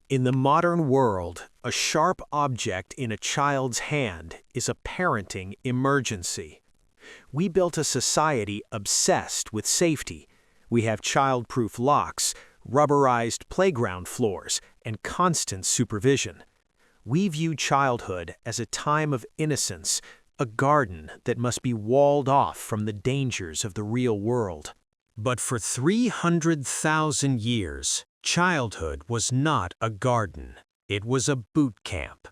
In the modern world, a sharp object in a child's hand is a parenting emergency. We built a society obsessed with safety. We have child-proof locks, rubberized playground floors, and constant supervision. We view childhood as a time of innocence, a garden that must be walled off from the dangers of the real world. But for 300,000 years, childhood was not a garden. It was a boot camp.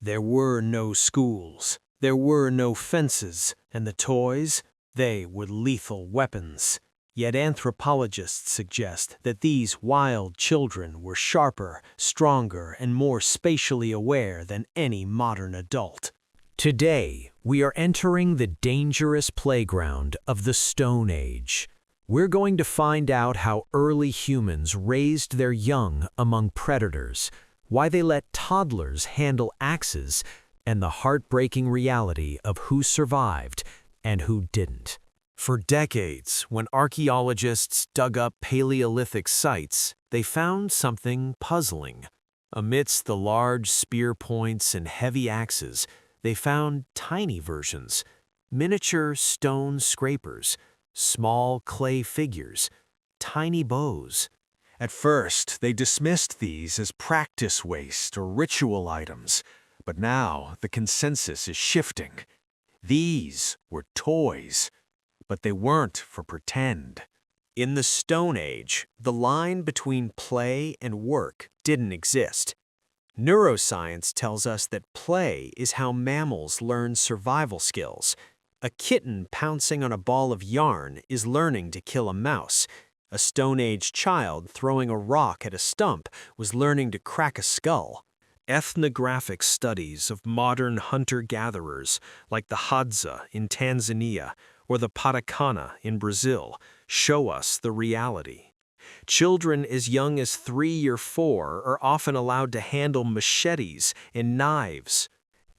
There were no schools. There were no fences, and the toys, they were lethal weapons. Yet anthropologists suggest that these wild children were sharper, stronger, and more spatially aware than any modern adult. Today, we are entering the dangerous playground of the Stone Age. We're going to find out how early humans raised their young among predators, why they let toddlers handle axes, and the heartbreaking reality of who survived and who didn't. For decades, when archaeologists dug up Paleolithic sites, they found something puzzling. Amidst the large spear points and heavy axes, they found tiny versions, miniature stone scrapers, small clay figures, tiny bows. At first, they dismissed these as practice waste or ritual items, but now the consensus is shifting. These were toys, but they weren't for pretend. In the Stone Age, the line between play and work didn't exist. Neuroscience tells us that play is how mammals learn survival skills. A kitten pouncing on a ball of yarn is learning to kill a mouse. A Stone Age child throwing a rock at a stump was learning to crack a skull. Ethnographic studies of modern hunter-gatherers, like the Hadza in Tanzania or the Patacana in Brazil, show us the reality. Children as young as 3 or 4 are often allowed to handle machetes and knives.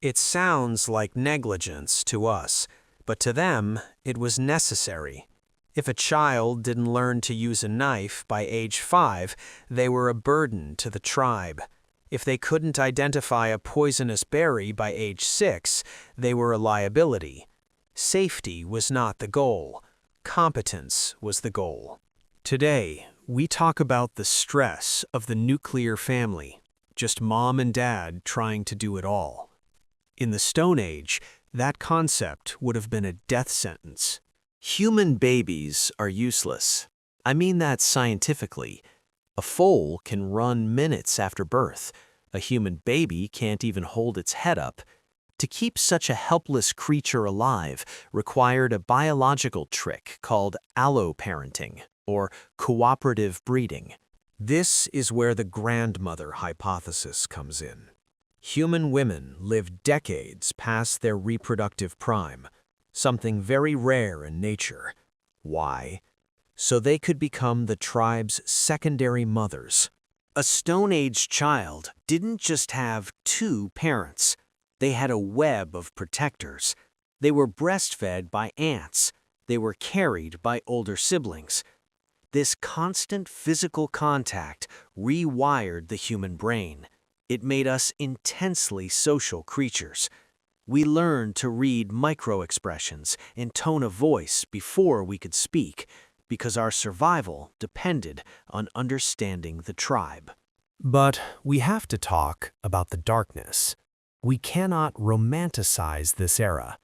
It sounds like negligence to us, but to them, it was necessary. If a child didn't learn to use a knife by age 5, they were a burden to the tribe. If they couldn't identify a poisonous berry by age 6, they were a liability. Safety was not the goal. Competence was the goal. Today, we talk about the stress of the nuclear family, just mom and dad trying to do it all. In the Stone Age, that concept would have been a death sentence. Human babies are useless. I mean that scientifically. A foal can run minutes after birth. A human baby can't even hold its head up. To keep such a helpless creature alive required a biological trick called alloparenting, or cooperative breeding. This is where the grandmother hypothesis comes in. Human women live decades past their reproductive prime, something very rare in nature. Why? So they could become the tribe's secondary mothers. A Stone Age child didn't just have 2 parents. They had a web of protectors. They were breastfed by aunts. They were carried by older siblings. This constant physical contact rewired the human brain. It made us intensely social creatures. We learned to read micro-expressions and tone of voice before we could speak, because our survival depended on understanding the tribe. But we have to talk about the darkness. We cannot romanticize this era.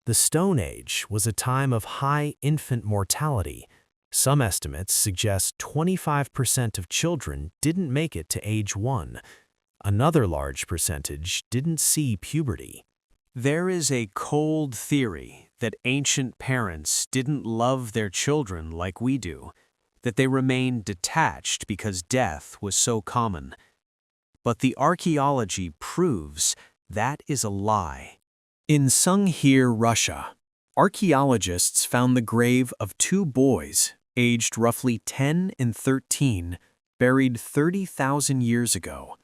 The Stone Age was a time of high infant mortality. Some estimates suggest 25% of children didn't make it to age 1. Another large percentage didn't see puberty. There is a cold theory that ancient parents didn't love their children like we do, that they remained detached because death was so common. But the archaeology proves that is a lie. In Sunghir, Russia, archaeologists found the grave of 2 boys, aged roughly 10 and 13, buried 30,000 years ago.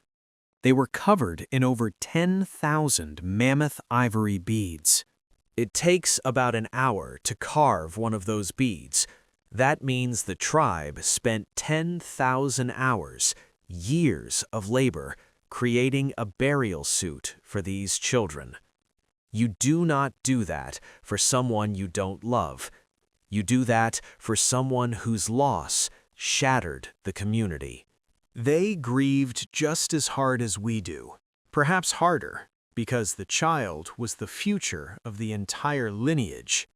They were covered in over 10,000 mammoth ivory beads. It takes about an hour to carve one of those beads. That means the tribe spent 10,000 hours years of labor, creating a burial suit for these children. You do not do that for someone you don't love. You do that for someone whose loss shattered the community. They grieved just as hard as we do, perhaps harder, because the child was the future of the entire lineage.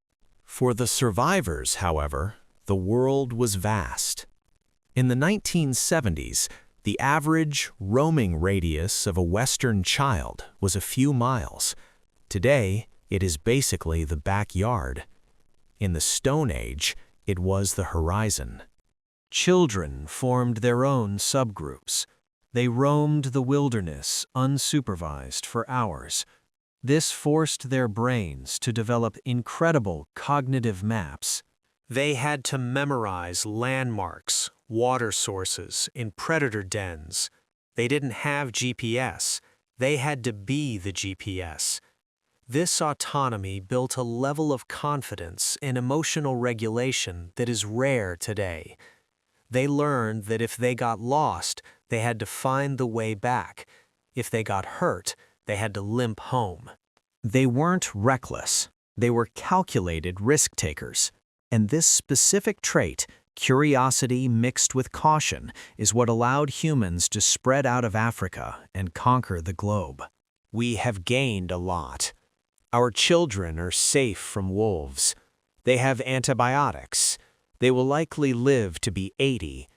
For the survivors, however, the world was vast. In the 1970s, the average roaming radius of a Western child was a few miles. Today, it is basically the backyard. In the Stone Age, it was the horizon. Children formed their own subgroups. They roamed the wilderness unsupervised for hours. This forced their brains to develop incredible cognitive maps. They had to memorize landmarks, water sources, in predator dens. They didn't have GPS. They had to be the GPS. This autonomy built a level of confidence and emotional regulation that is rare today. They learned that if they got lost, they had to find the way back. If they got hurt, they had to limp home. They weren't reckless. They were calculated risk-takers. And this specific trait, curiosity mixed with caution, is what allowed humans to spread out of Africa and conquer the globe. We have gained a lot. Our children are safe from wolves. They have antibiotics. They will likely live to be 80.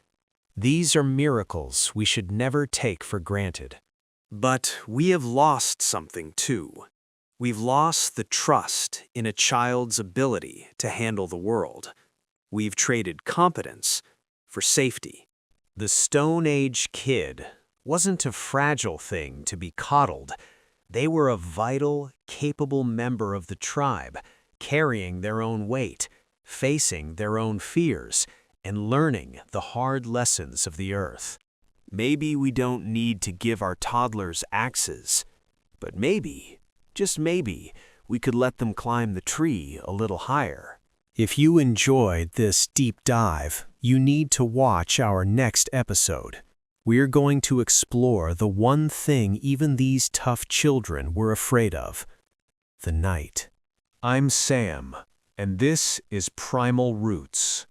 These are miracles we should never take for granted. But we have lost something too. We've lost the trust in a child's ability to handle the world. We've traded competence for safety. The Stone Age kid wasn't a fragile thing to be coddled. They were a vital, capable member of the tribe, carrying their own weight, facing their own fears, and learning the hard lessons of the earth. Maybe we don't need to give our toddlers axes, but maybe, just maybe, we could let them climb the tree a little higher. If you enjoyed this deep dive, you need to watch our next episode. We're going to explore the one thing even these tough children were afraid of: the night. I'm Sam, and this is Primal Roots.